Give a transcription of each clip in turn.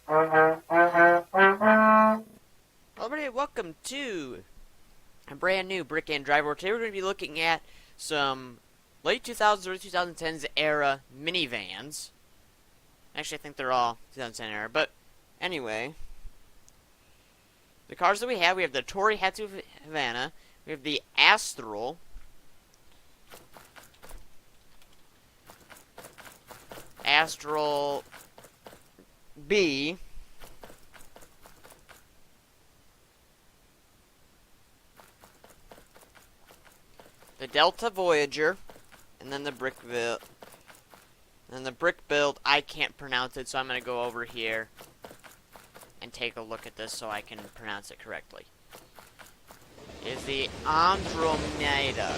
Everybody, welcome to a brand new Brick and Drive. Today we're going to be looking at some late 2000s, early 2010s era minivans. Actually, I think they're all 2010 era, but anyway. The cars that we have the Torihatsu Havana, we have the Astral, Astral B, the Delta Voyager, and then the brick build. And the brick build, I can't pronounce it, so I'm going to go over here and take a look at this so I can pronounce it correctly. Is the Andromeda.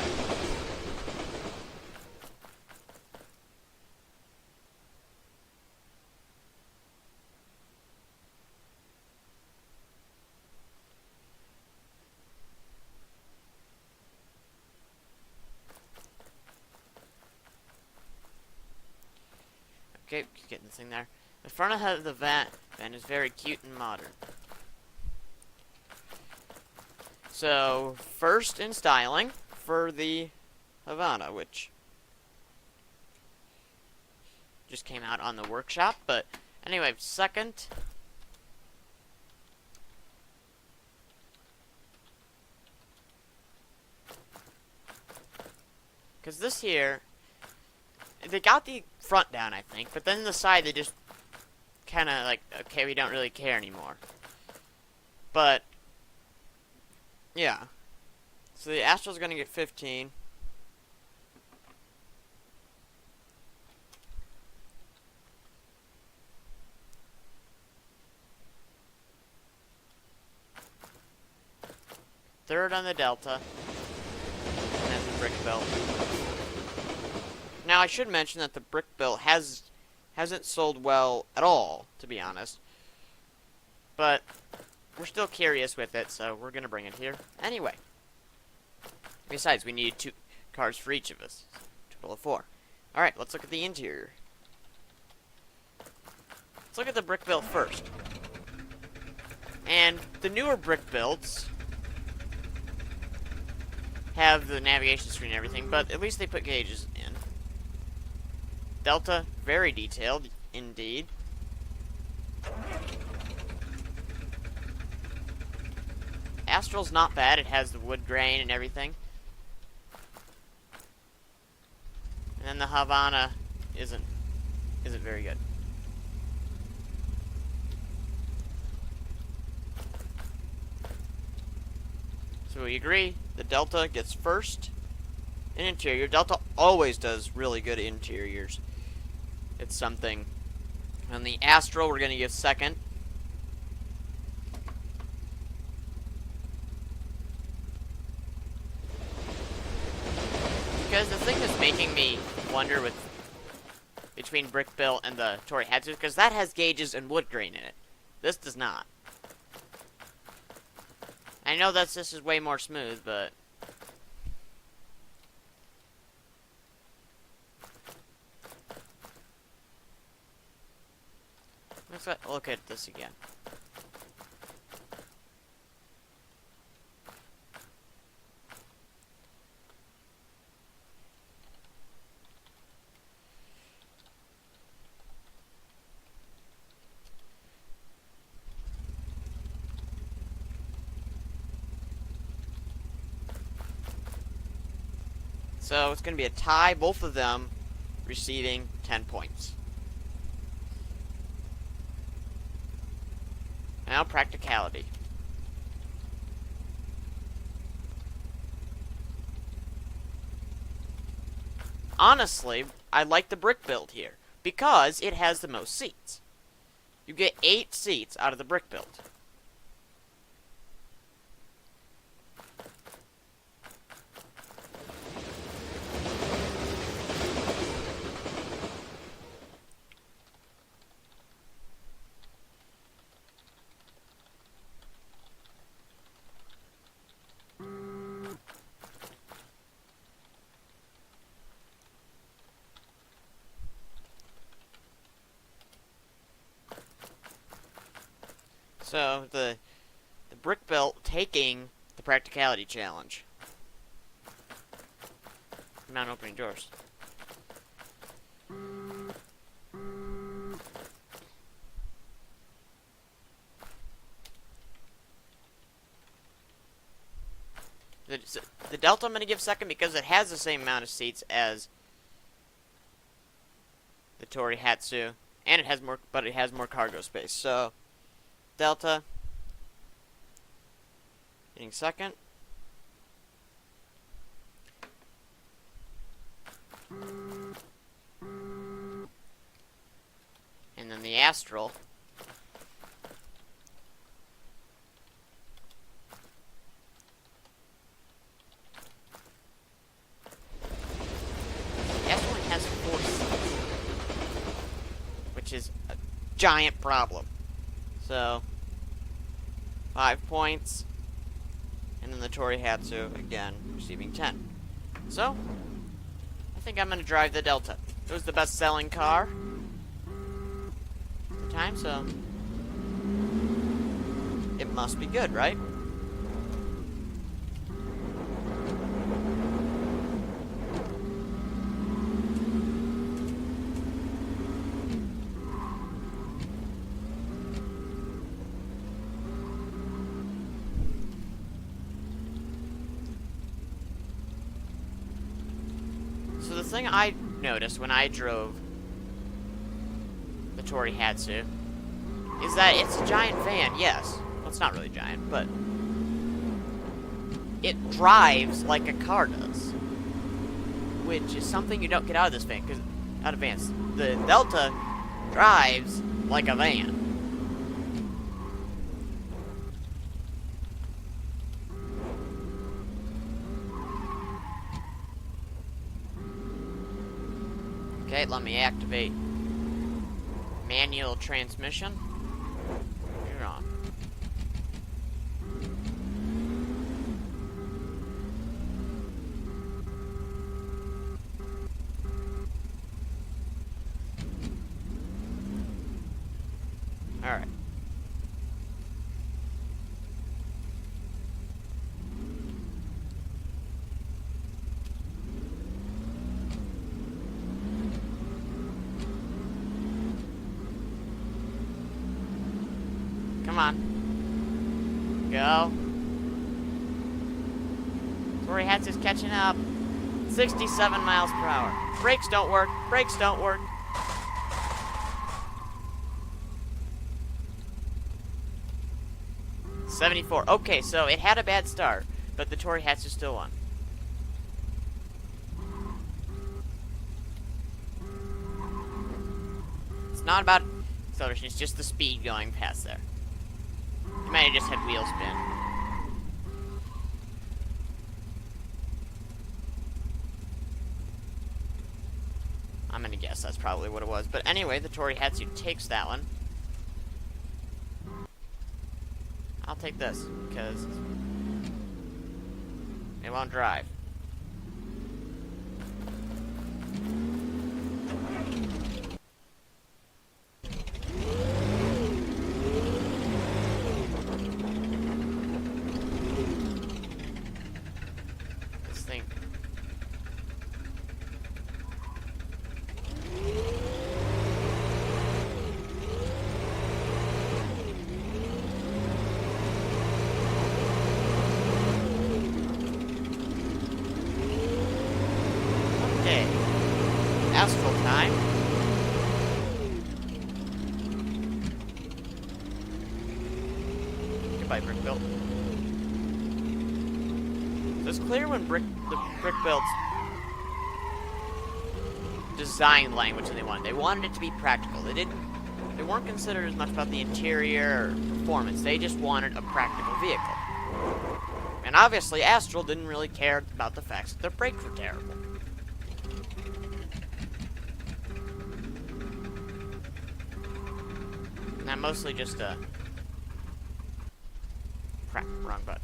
Okay, getting this thing there. The front of the van is very cute and modern. So, first in styling for the Havana, which just came out on the workshop, but anyway, second, because this here, they got the front down, I think, but then the side they just kind of like, okay, we don't really care anymore. But yeah, so the Astral's gonna get 15. Third on the Delta, and then the brick build. Now I should mention that the brick build hasn't sold well at all, to be honest. But we're still curious with it, so we're gonna bring it here anyway. Besides, we need 2 cars for each of us. Total of 4. Alright, let's look at the interior. Let's look at the brick build first. And the newer brick builds have the navigation screen and everything, but at least they put gauges in. Delta, very detailed, indeed. Astral's not bad, it has the wood grain and everything. And then the Havana isn't very good. So we agree, the Delta gets first in interior. Delta always does really good interiors. It's something. On the Astral, we're going to give second. Because the thing that's making me wonder between brick build and the Torihatsu, because that has gauges and wood grain in it. This does not. I know this is way more smooth, but let's look at this again. So it's going to be a tie, both of them receiving 10 points. Now, practicality. Honestly, I like the brick build here, because it has the most seats. You get 8 seats out of the brick build. So the brick belt taking the practicality challenge. I'm not opening doors. The Delta I'm going to give second because it has the same amount of seats as the Torihatsu, and it has more, but it has more cargo space. So Delta getting second. And then the Astral has 4 seats, which is a giant problem. So 5 points, and then the Torihatsu again receiving 10. So I think I'm gonna drive the Delta. It was the best-selling car at the time, so it must be good, right? So the thing I noticed when I drove the Torihatsu is that it's a giant van, yes. Well, it's not really giant, but it drives like a car does, which is something you don't get out of this van, because out of vans. The Delta drives like a van. Okay, let me activate manual transmission. You're on. Alright. Come on. Go. Torihatsu's catching up. 67 miles per hour. Brakes don't work. Brakes don't work. $74. Okay, so it had a bad start, but the Torihatsu still won. It's not about acceleration, it's just the speed going past there. You might have just had wheel spin. I'm gonna guess that's probably what it was. But anyway, the Torihatsu takes that one. I'll take this, because it won't drive. This thing. Okay. Astral time. Goodbye, brick built. So it's clear when the brick built's design language that they wanted. They wanted it to be practical. They weren't considered as much about the interior or performance. They just wanted a practical vehicle. And obviously, Astral didn't really care about the fact that their brakes were terrible. Now, mostly just a... Crap, wrong button.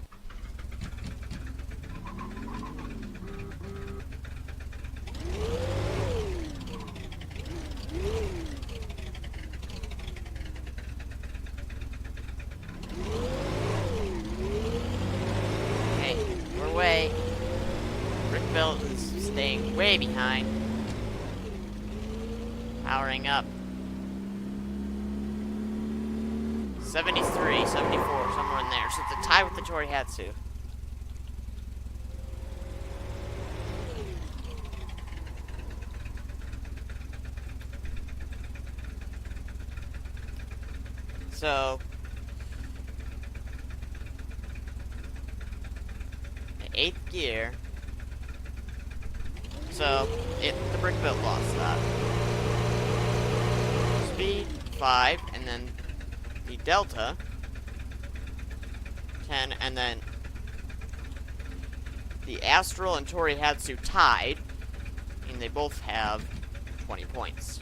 Way behind. Powering up. 73, 74, somewhere in there. So it's a tie with the Torihatsu. So, the 8th gear. So, the brick built lost that. Speed, 5, and then the Delta, 10, and then the Astral and Torihatsu tied, and they both have 20 points.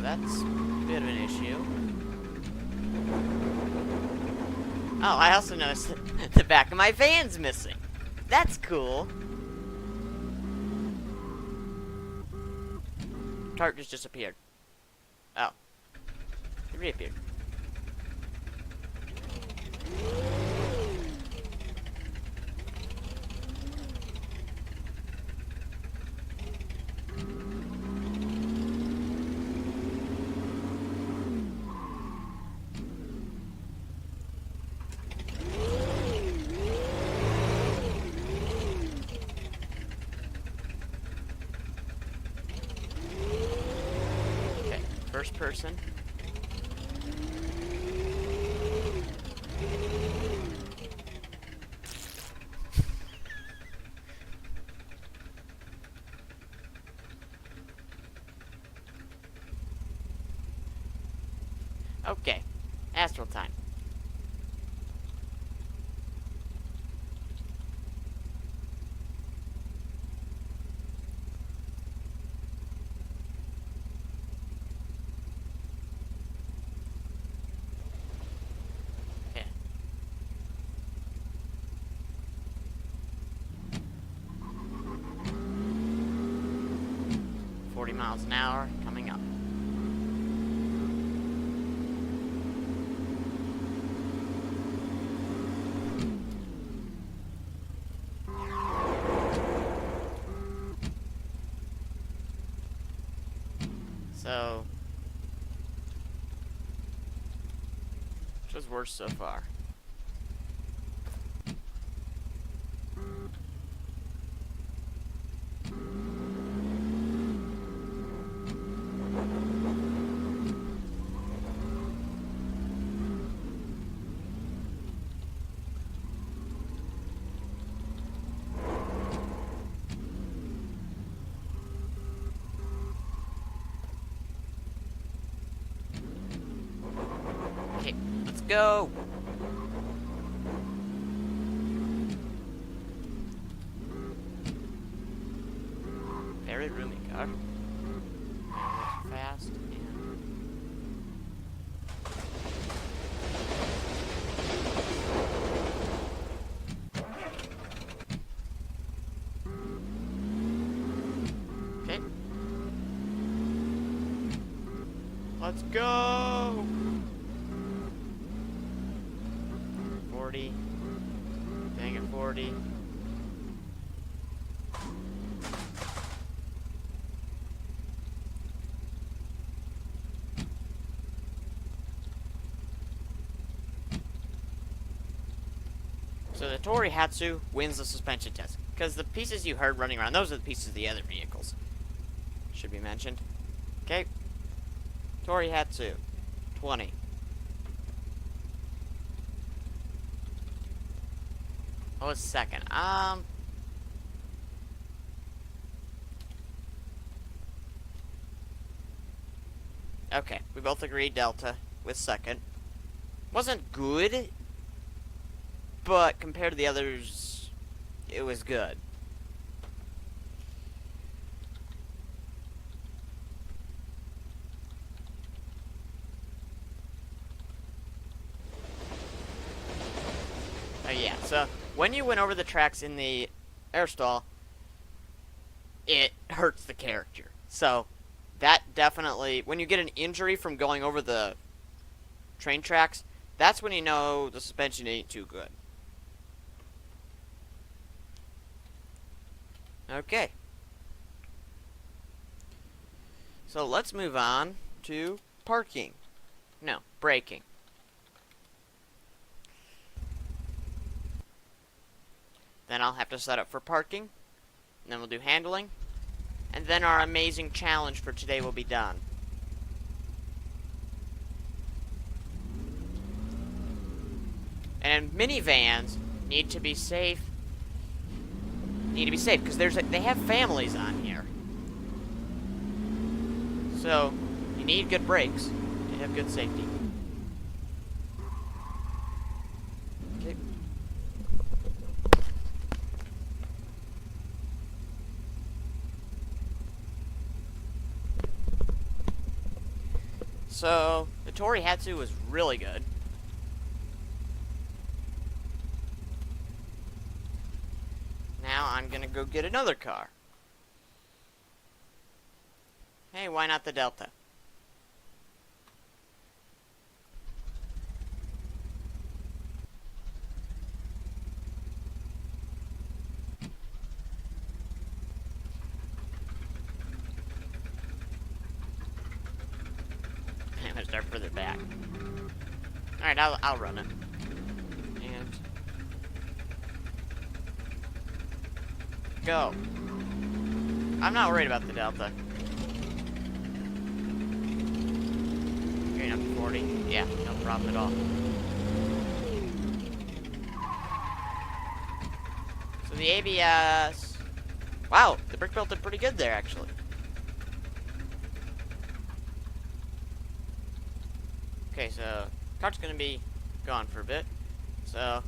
That's a bit of an issue. Oh, I also noticed that the back of my van's missing. That's cool. Cart just disappeared. Oh. It reappeared. First person. Okay. Astral time. Okay. 40 miles an hour coming up. So, which was worse so far? Okay, let's go. Very roomy car. Fast and okay. Let's go. 40. Dang it, 40. So the Torihatsu wins the suspension test. Because the pieces you heard running around, those are the pieces of the other vehicles. Should be mentioned. Okay. Torihatsu. 20. What was second? Okay, we both agreed Delta with second. Wasn't good, but compared to the others, it was good. Yeah, so when you went over the tracks in the airstall, it hurts the character. So that definitely, when you get an injury from going over the train tracks, that's when you know the suspension ain't too good. Okay. So let's move on to parking. No, braking. Then I'll have to set up for parking. And then we'll do handling. And then our amazing challenge for today will be done. And minivans need to be safe. Because they have families on here. So you need good brakes to have good safety. Okay. So the Torihatsu was really good. Now I'm gonna go get another car. Hey, why not the Delta? I'm gonna start further back. Alright, I'll run it. And go. I'm not worried about the Delta. Getting up to 40. Yeah, no problem at all. So the ABS... Wow, the brick built did pretty good there, actually. Okay, so cart's gonna be gone for a bit. So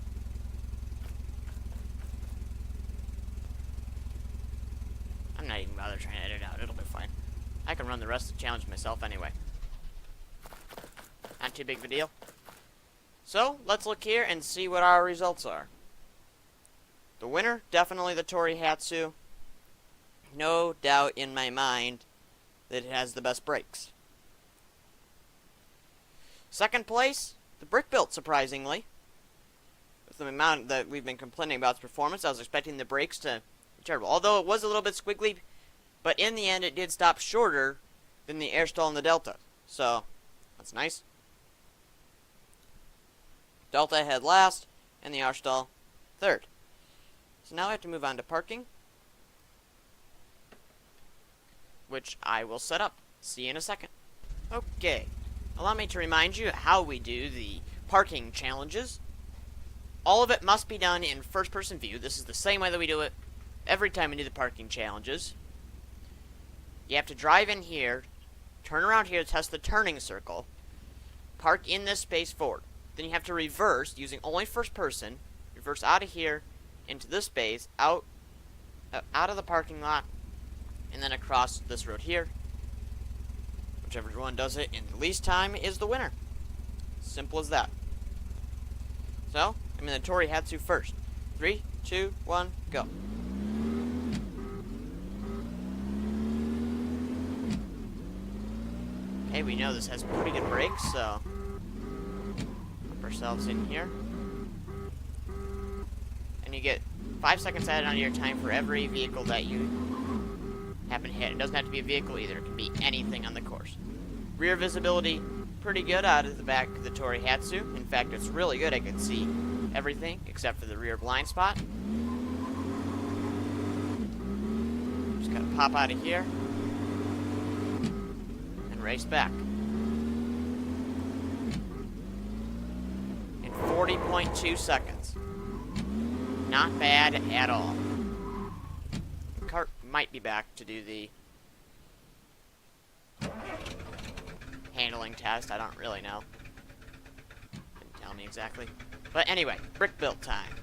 I'm not even bothered trying to edit it out. It'll be fine. I can run the rest of the challenge myself anyway. Not too big of a deal. So let's look here and see what our results are. The winner, definitely the Torihatsu. No doubt in my mind that it has the best brakes. Second place, the brick built, surprisingly. With the amount that we've been complaining about its performance, I was expecting the brakes to be terrible. Although it was a little bit squiggly, but in the end it did stop shorter than the Airstall and the Delta. So, that's nice. Delta had last, and the Airstall third. So now I have to move on to parking, which I will set up. See you in a second. Okay. Allow me to remind you how we do the parking challenges. All of it must be done in first-person view. This is the same way that we do it every time we do the parking challenges. You have to drive in here, turn around here to test the turning circle, park in this space forward. Then you have to reverse, using only first person, reverse out of here, into this space, out of the parking lot, and then across this road here. Whichever one does it in the least time is the winner. Simple as that. So, I'm in the Torihatsu first. 3, 2, 1, go. Okay, we know this has pretty good brakes, so put ourselves in here. And you get 5 seconds added onto your time for every vehicle that you happen to hit. It doesn't have to be a vehicle either. It can be anything on the course. Rear visibility, pretty good out of the back of the Torihatsu. In fact, it's really good. I can see everything except for the rear blind spot. Just gotta pop out of here and race back. In 40.2 seconds. Not bad at all. The cart might be back to do the handling test. I don't really know. Didn't tell me exactly. But anyway, brick built time.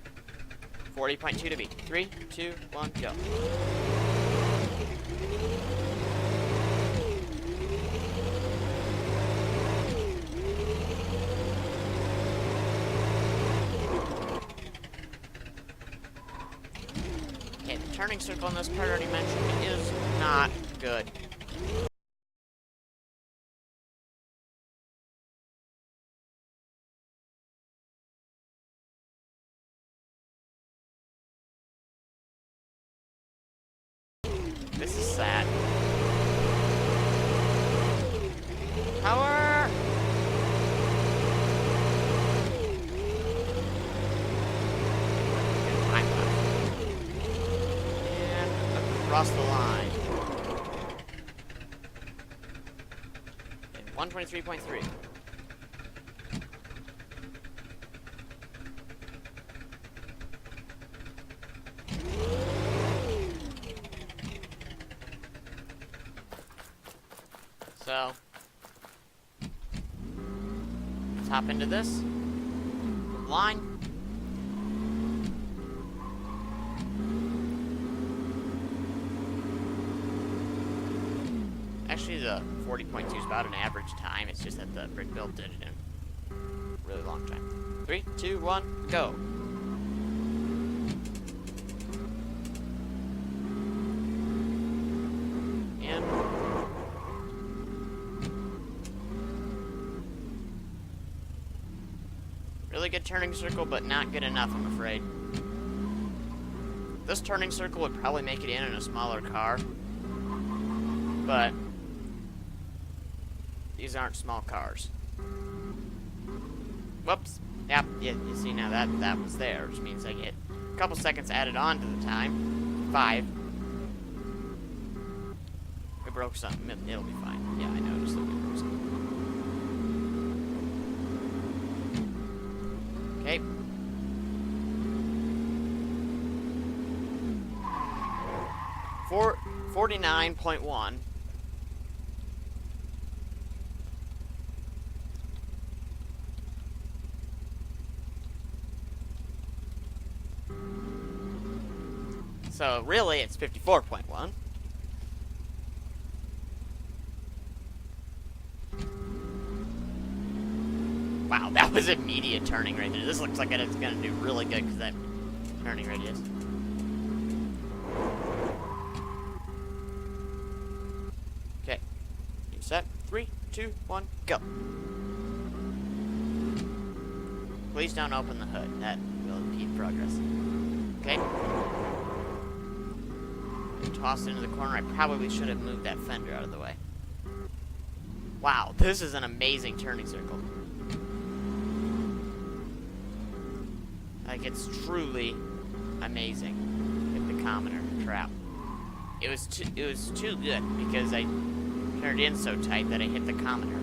40.2 to beat. 3, 2, 1, go. turning circle in this part, I already mentioned, is not good. This is sad. Power! And time left. And across the line. And 123.3. So, let's hop into this line. Actually, the 40.2 is about an average time. It's just that the brick build did it in a really long time. 3, 2, 1, go. Really good turning circle, but not good enough, I'm afraid. This turning circle would probably make it in a smaller car, but these aren't small cars. Whoops. Yep, yeah, you see now that was there, which means I get a couple seconds added on to the time. 5. We broke something. It'll be fine. Yeah, I noticed that we broke something. Okay. For 49.1. So really, it's 54.1. Wow, that was immediate turning right there. This looks like it's going to do really good because that turning radius. Okay. You set? 3, 2, 1, go. Please don't open the hood. That will impede progress. Okay. Tossed into the corner. I probably should have moved that fender out of the way. Wow, this is an amazing turning circle. Like, it's truly amazing. Hit the commoner trap. It was too good because I turned in so tight that I hit the commoner.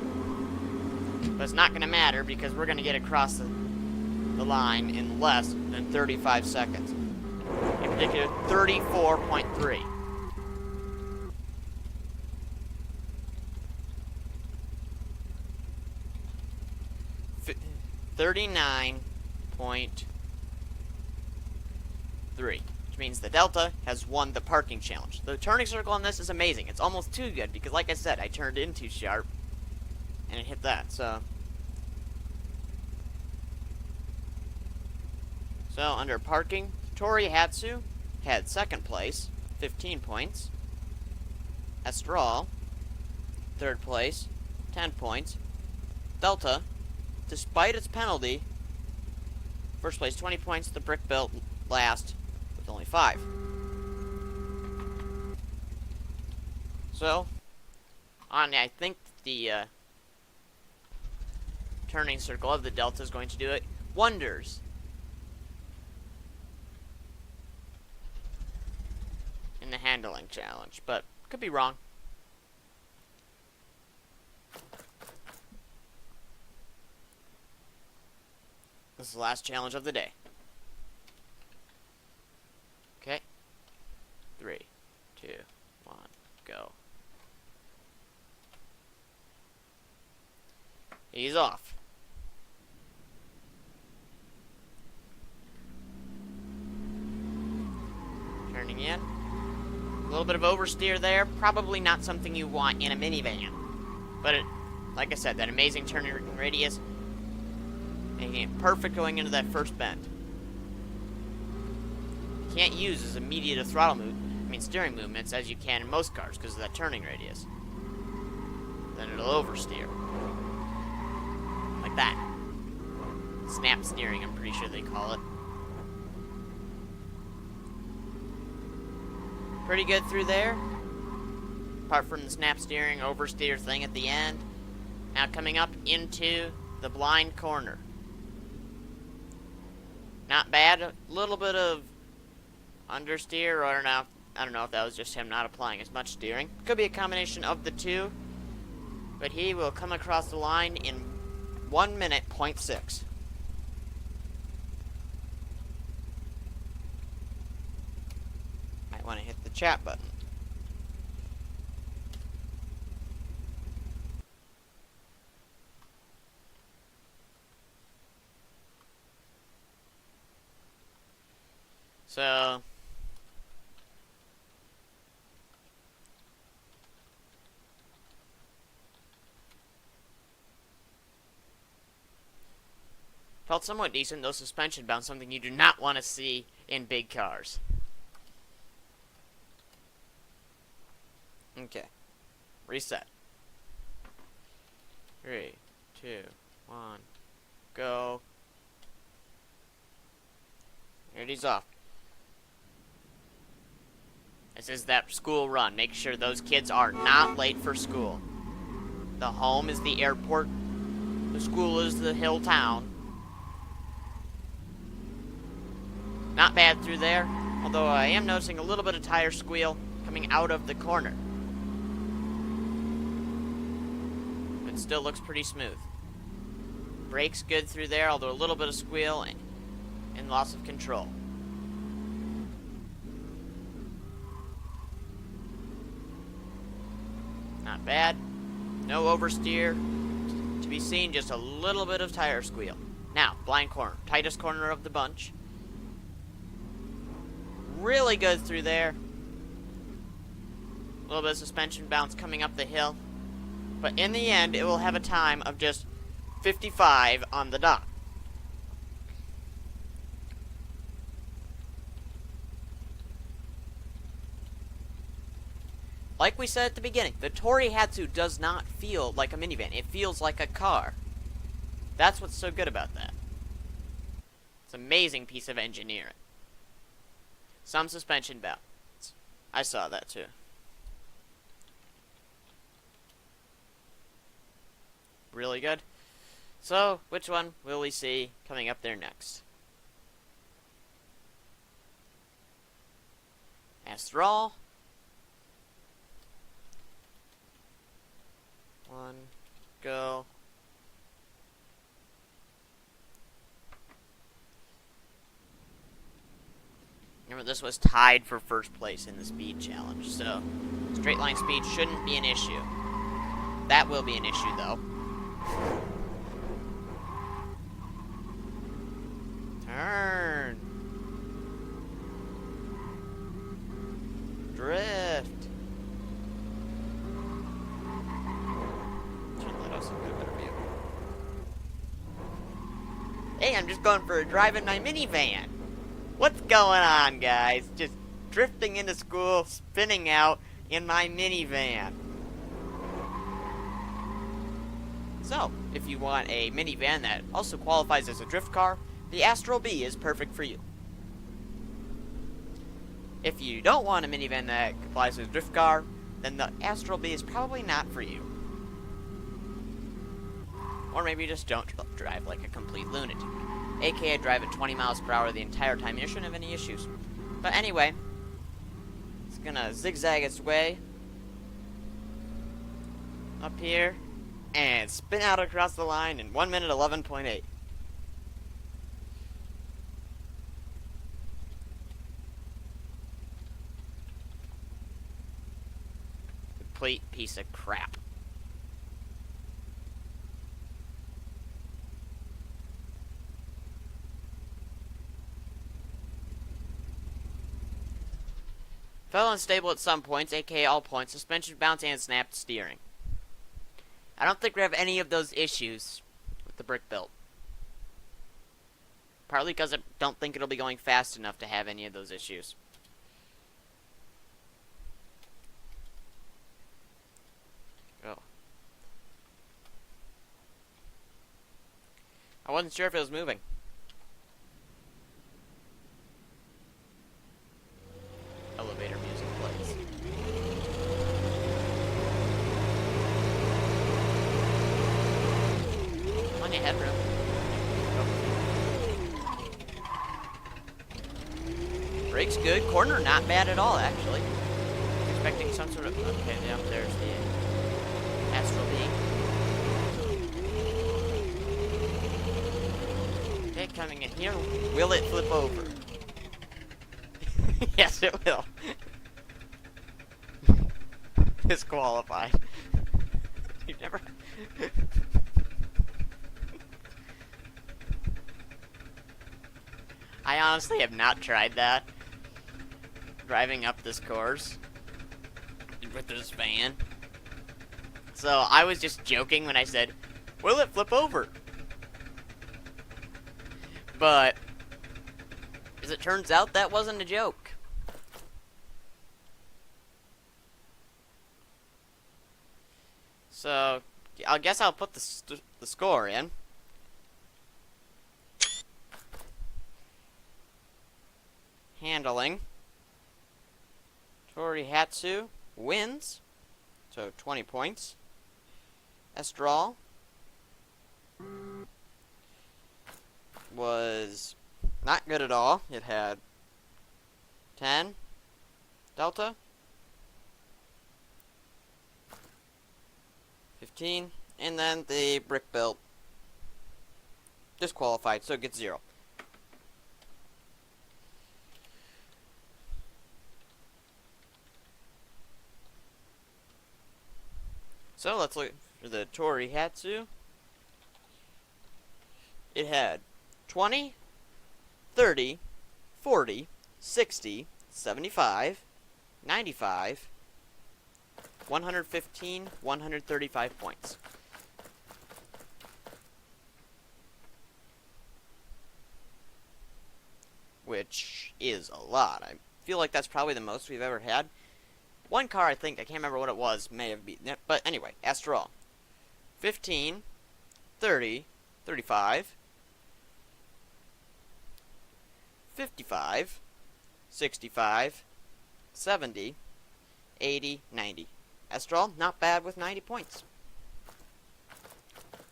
But it's not going to matter because we're going to get across the line in less than 35 seconds. In particular, 34.3. 39.3, which means the Delta has won the parking challenge. The turning circle on this is amazing. It's almost too good because, like I said, I turned in too sharp and it hit that. So under parking, Torihatsu had second place, 15 points. Astral, third place, 10 points. Delta, despite its penalty, first place, 20 points. The brick built last with only 5. So, I think the turning circle of the Delta is going to do it wonders in the handling challenge, but could be wrong. This is the last challenge of the day. Okay. 3, 2, 1, go. He's off. Turning in. A little bit of oversteer there. Probably not something you want in a minivan. But like I said, that amazing turning radius, making it perfect going into that first bend. can't use as immediate a throttle steering movements as you can in most cars because of that turning radius. Then it'll oversteer. Like that. Snap steering, I'm pretty sure they call it. Pretty good through there. Apart from the snap steering, oversteer thing at the end. Now coming up into the blind corner. Not bad. A little bit of understeer, or I don't know if that was just him not applying as much steering. Could be a combination of the two. But he will come across the line in 1 minute, 0.6. Might want to hit the chat button. So, felt somewhat decent, though suspension bounce, something you do not want to see in big cars. Okay. Reset. 3, 2, 1, go. Here it is off. This is that school run. Make sure those kids are not late for school. The home is the airport. The school is the hill town. Not bad through there, although I am noticing a little bit of tire squeal coming out of the corner. But still looks pretty smooth. Brakes good through there, although a little bit of squeal and loss of control. Not bad. No oversteer to be seen, just a little bit of tire squeal. Now, blind corner. Tightest corner of the bunch. Really good through there. A little bit of suspension bounce coming up the hill. But in the end, it will have a time of just 55 on the dot. Like we said at the beginning, the Torihatsu does not feel like a minivan. It feels like a car. That's what's so good about that. It's an amazing piece of engineering. Some suspension bounce. I saw that too. Really good. So, which one will we see coming up there next? Astral. 1, go. Remember, this was tied for first place in the speed challenge, so straight line speed shouldn't be an issue. That will be an issue, though. Turn. Drift. Should let us get a better view. Hey, I'm just going for a drive in my minivan. What's going on, guys? Just drifting into school, spinning out in my minivan. So, if you want a minivan that also qualifies as a drift car, the Astral B is perfect for you. If you don't want a minivan that complies as a drift car, then the Astral B is probably not for you. Or maybe you just don't drive like a complete lunatic. AKA drive at 20 miles per hour the entire time. You shouldn't have any issues. But anyway, it's gonna zigzag its way up here and spin out across the line in 1 minute 11.8. Complete piece of crap. Fell unstable at some points, aka all points, suspension bounce and snapped steering. I don't think we have any of those issues with the brick build. Partly because I don't think it'll be going fast enough to have any of those issues. Oh. I wasn't sure if it was moving. Elevator music plays. Plenty of headroom. Brake's good. Corner not bad at all, actually. Expecting some sort of... Okay, yep, there's the astral being. Okay, coming in here. Will it flip over? Yes, it will. Disqualified. You've never... I honestly have not tried that. Driving up this course with this van. So I was just joking when I said, will it flip over? But as it turns out, that wasn't a joke. So I guess I'll put the score in. Handling. Torihatsu wins, so 20 points. Estral was not good at all. It had 10. Delta 15. And then the brick built disqualified, so it gets 0. So let's look for the Torihatsu. It had 20, 30, 40, 60, 75, 95, 115, 135 points. Which is a lot. I feel like that's probably the most we've ever had. One car, I think, I can't remember what it was, may have beaten it. But anyway, after all. 15, 30, 35, 55, 65, 70, 80, 90. Estral, not bad with 90 points.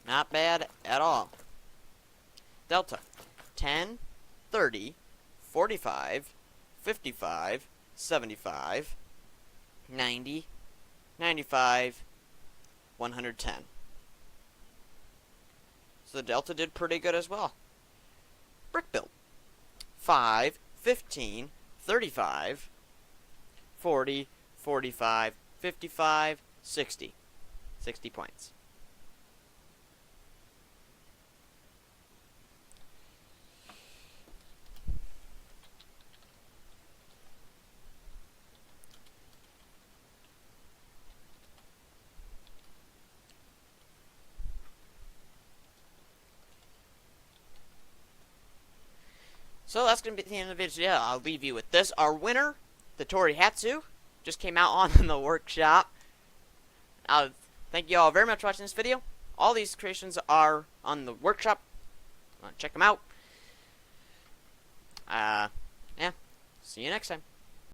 Not bad at all. Delta, 10, 30, 45, 55, 75, 90, 95, 110. So the Delta did pretty good as well. Brick built. 5, 15, 35, 40, 45, 55, 60. 60 points. So that's going to be the end of the video. Yeah, I'll leave you with this. Our winner, the Torihatsu, just came out on the workshop. Thank you all very much for watching this video. All these creations are on the workshop. Check them out. Yeah. See you next time.